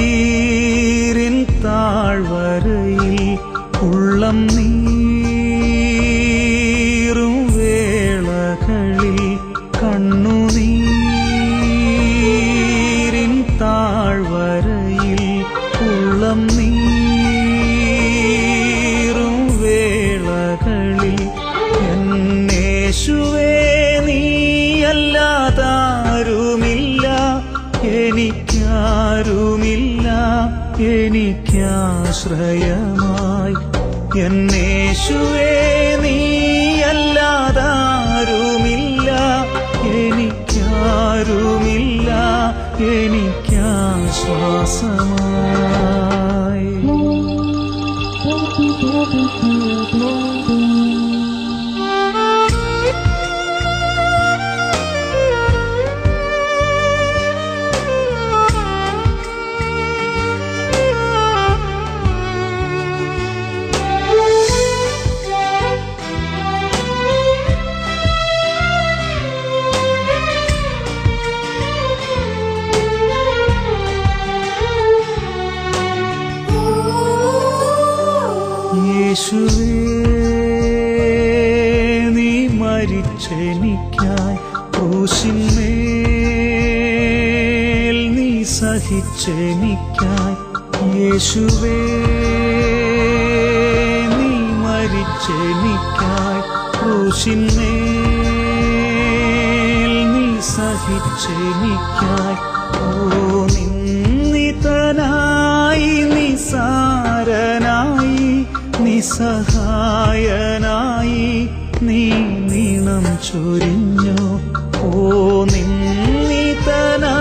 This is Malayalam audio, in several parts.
കണ്ണുനീരിൻ താഴ്വരയിൽ ഉള്ളം നീറും വേളകളിൽ കണ്ണുനീരിൻ താഴ്വരയിൽ ഉള്ളം നീറും വേളകളിൽ എന്നേശുവേ നീയല്ലാതാരുമില്ല എനിക്കാരുമില്ല എനിക്കാശ്രയമായി എന്നേശുവേ നീയല്ലാതാരുമില്ല എനിക്കാരുമില്ല എനിക്കാശ്വാസമായി യേശുവേ നീ മരിച്ചെനിക്കായി ക്രൂശിന്മേൽ നീ സഹിച്ചെനിക്കായി യേശുവേ നീ മരിച്ചെനിക്കായി ക്രൂശിന്മേൽ നീ സഹിച്ചെനിക്കായി ഓ നിന്ദിതനായി നിസാരനായി നിസ്സഹായനായി നീ നീണം ചൊരിഞ്ഞു ഓ നിന്ദിതനായി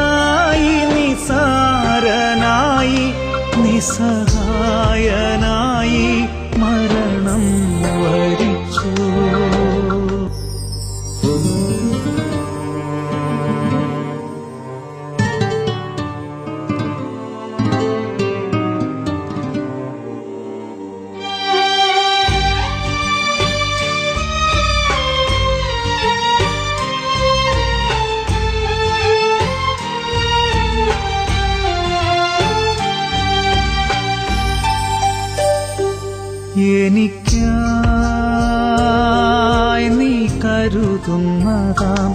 നിസാരനായി നിസ്സഹായനായി മരണം വരിച്ചു എനിക്കായി നീ കരുതുന്നതാം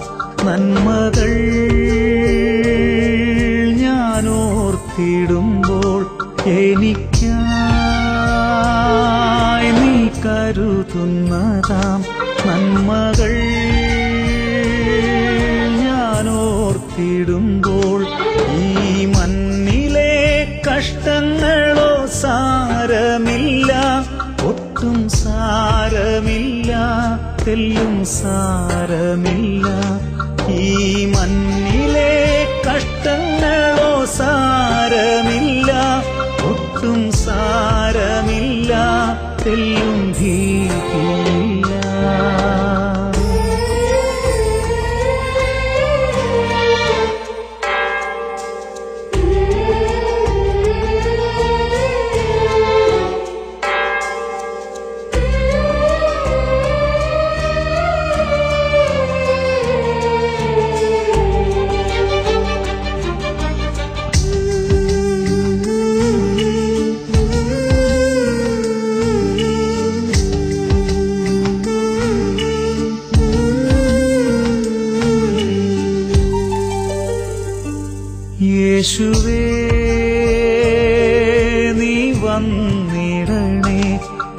നന്മകൾ ഞാൻ ഓർത്തിടുമ്പോൾ എനിക്കായി നീ കരുതുന്നതാം നന്മകൾ ഞാൻ ഓർത്തിടുമ്പോൾ ഈ മണ്ണിലെ കഷ്ടങ്ങളോ സാരമില്ല ഒട്ടും സാരമില്ല തെല്ലും സാരമില്ല ഈ മണ്ണിലെ കഷ്ടങ്ങളോ സാരമില്ല ഒട്ടും സാരമില്ല തെല്ലും ഭീതിയില്ല യേശുവേ നീ വന്നിടണേ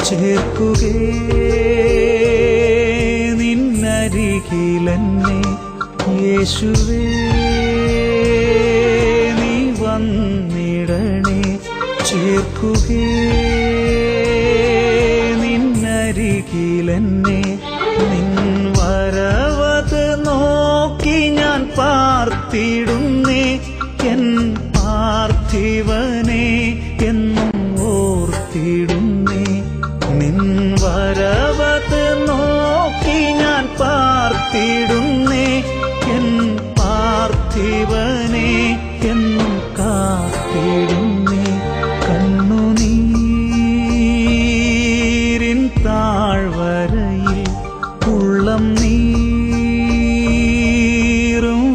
ചേർക്കുകേ നിന്നരികിലെന്നെ യേശുവേ നീ വന്നിടണേ ചേർക്കുകേ നിന്നരികിലെന്നെ നിൻ വരവത് നോക്കി ഞാൻ പാർത്തിടുന്നേ എൻ പാർത്ഥിവനെ എന്നും ഓർത്തിടുന്നേ നിൻ വരവത് നോക്കി ഞാൻ പാർത്തിടുന്നേ എൻ പാർത്ഥിവനെ എന്നും കാത്തിടുന്നേ കണ്ണുനീരിൻ താഴ്വരയിൽ ഉള്ളം നീറും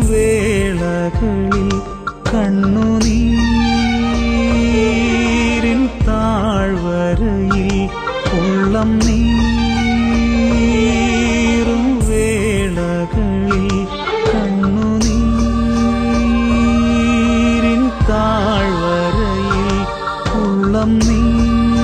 വേളകളിൽ നീ